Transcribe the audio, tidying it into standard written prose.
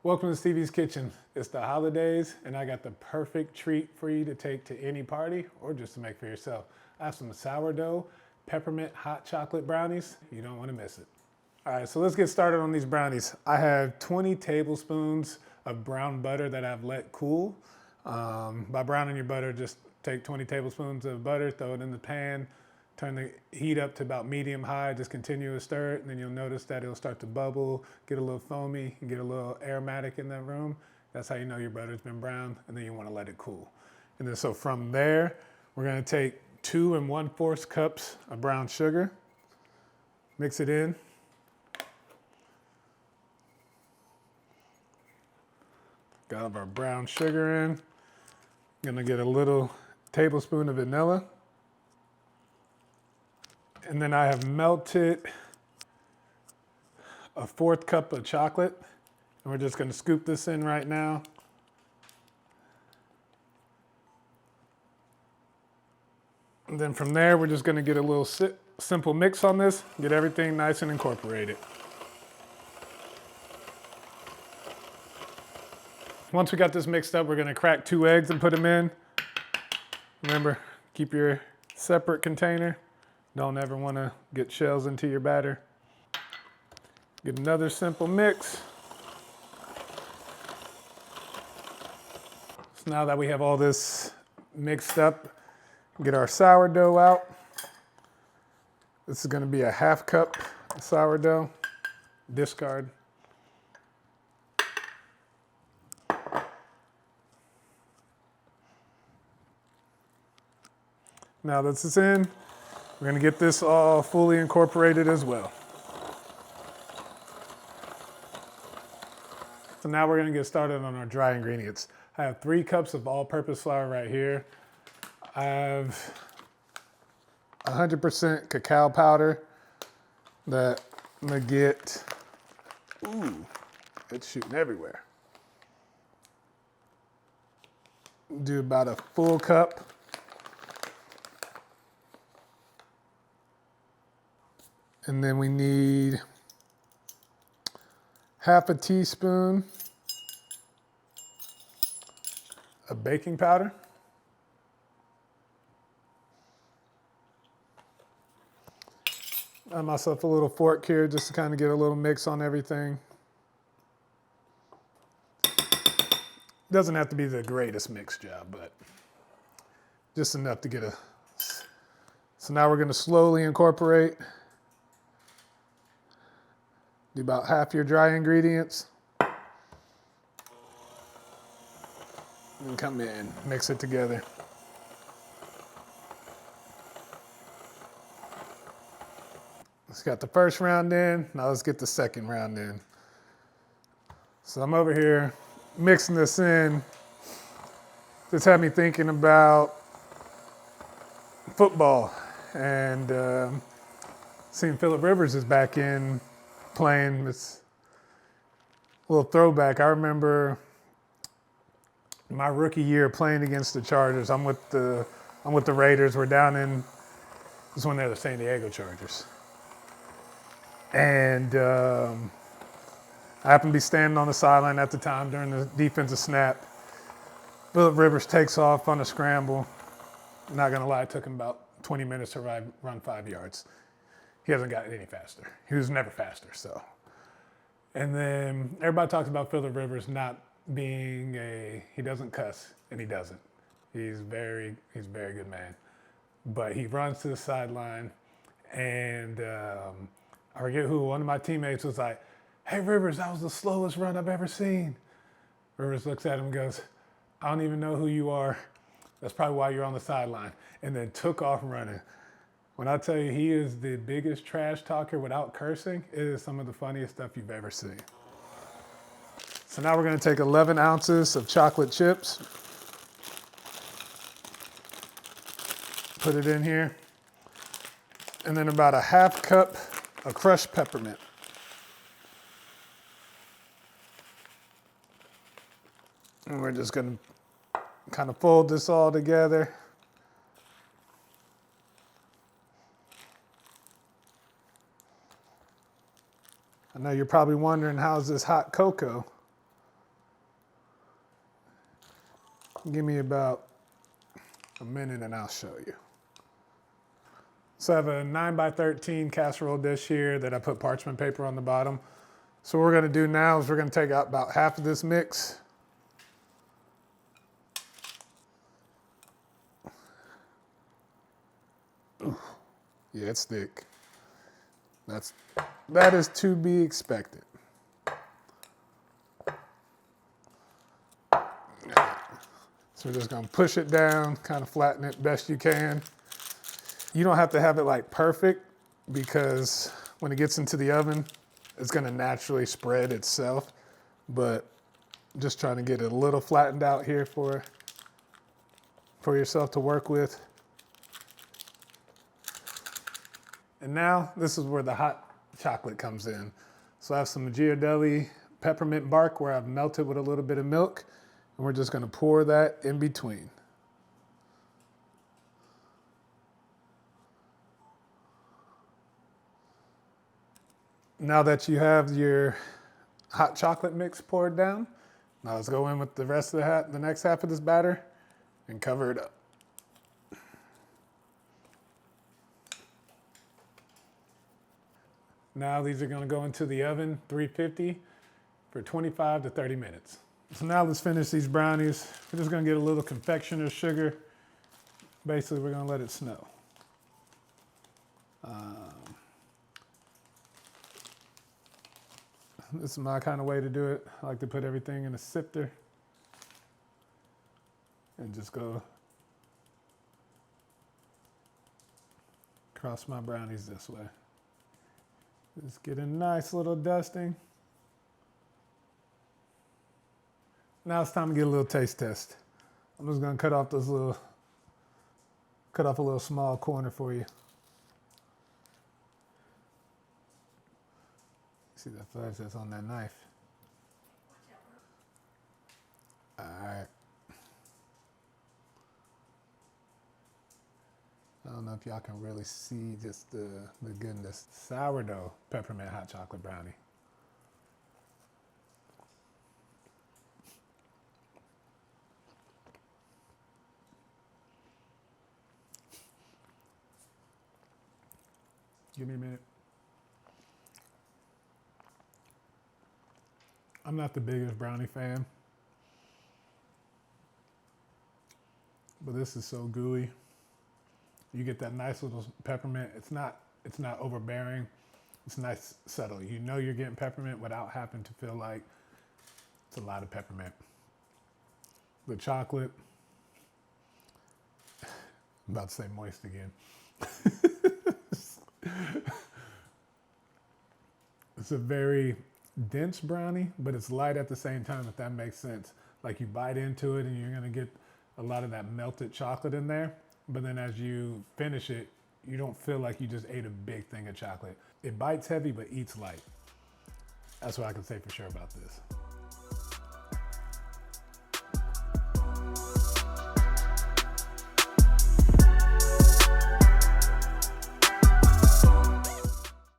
Welcome to Stevie's Kitchen. It's the holidays, and I got the perfect treat for you to take to any party or just to make for yourself. I have some sourdough peppermint hot chocolate brownies. You don't want to miss it. All right, so let's get started on these brownies. I have 20 tablespoons of brown butter that I've let cool. By browning your butter, just take 20 tablespoons of butter, throw it in the pan, turn the heat up to about medium high, just continue to stir it, and then you'll notice that it'll start to bubble, get a little foamy, and get a little aromatic in that room. That's how you know your butter's been browned, and then you want to let it cool. And then so from there, we're going to take 2 1/4 cups of brown sugar, mix it in. Got our brown sugar in. Gonna get a little tablespoon of vanilla. And then I have melted a 1/4 cup of chocolate. And we're just gonna scoop this in right now. And then from there, we're just gonna get a little simple mix on this, get everything nice and incorporated. Once we got this mixed up, we're gonna crack 2 eggs and put them in. Remember, keep your separate container. Don't ever wanna get shells into your batter. Get another simple mix. So now that we have all this mixed up, get our sourdough out. This is gonna be a 1/2 cup of sourdough, discard. Now that this is in, we're gonna get this all fully incorporated as well. So now we're gonna get started on our dry ingredients. I have 3 cups of all-purpose flour right here. I have 100% cacao powder that I'm gonna get, ooh, it's shooting everywhere. Do about a full cup. And then we need 1/2 teaspoon of baking powder. I have myself a little fork here just to kind of get a little mix on everything. Doesn't have to be the greatest mix job, but just enough to get a... So now we're going to slowly incorporate. Do about half your dry ingredients. And come in, mix it together. Let's got the first round in. Now let's get the second round in. So I'm over here mixing this in. This had me thinking about football, and seeing Phillip Rivers is back in playing. It's a little throwback. I remember my rookie year playing against the Chargers. I'm with the Raiders. We're down in, this when they're the San Diego Chargers. And I happened to be standing on the sideline at the time during the defensive snap. Phillip Rivers takes off on a scramble. Not gonna lie, it took him about 20 minutes to run 5 yards. He hasn't gotten any faster. He was never faster, so. And then everybody talks about Phillip Rivers not being he doesn't cuss, and he doesn't. He's a very good man. But he runs to the sideline, and I forget who, one of my teammates was like, "Hey Rivers, that was the slowest run I've ever seen." Rivers looks at him and goes, "I don't even know who you are. That's probably why you're on the sideline." And then took off running. When I tell you he is the biggest trash talker without cursing, it is some of the funniest stuff you've ever seen. So now we're gonna take 11 ounces of chocolate chips. Put it in here. And then about a 1/2 cup of crushed peppermint. And we're just gonna kind of fold this all together. I know you're probably wondering, how's this hot cocoa? Give me about a minute and I'll show you. So I have a 9x13 casserole dish here that I put parchment paper on the bottom. So what we're gonna do now is we're gonna take out about half of this mix. Ooh, yeah, it's thick. That is to be expected. So we're just gonna push it down, kind of flatten it best you can. You don't have to have it like perfect because when it gets into the oven, it's gonna naturally spread itself, but just trying to get it a little flattened out here for yourself to work with. And now this is where the hot chocolate comes in. So I have some Ghirardelli peppermint bark where I've melted with a little bit of milk, and we're just gonna pour that in between. Now that you have your hot chocolate mix poured down, now let's go in with the rest of the next half of this batter and cover it up. Now these are gonna go into the oven, 350, for 25 to 30 minutes. So now let's finish these brownies. We're just gonna get a little confectioner's sugar. Basically, we're gonna let it snow. This is my kind of way to do it. I like to put everything in a sifter and just go across my brownies this way. Just get a nice little dusting. Now it's time to get a little taste test. I'm just gonna cut off a little small corner for you. See that fudge that's on that knife? All right. I don't know if y'all can really see just the goodness. Sourdough peppermint hot chocolate brownie. Give me a minute. I'm not the biggest brownie fan, but this is so gooey. You get that nice little peppermint. It's not overbearing. It's nice, subtle. You know you're getting peppermint without having to feel like it's a lot of peppermint. The chocolate, I'm about to say moist again. It's a very dense brownie, but it's light at the same time, if that makes sense. Like you bite into it and you're gonna get a lot of that melted chocolate in there, but then as you finish it, you don't feel like you just ate a big thing of chocolate. It bites heavy, but eats light. That's what I can say for sure about this.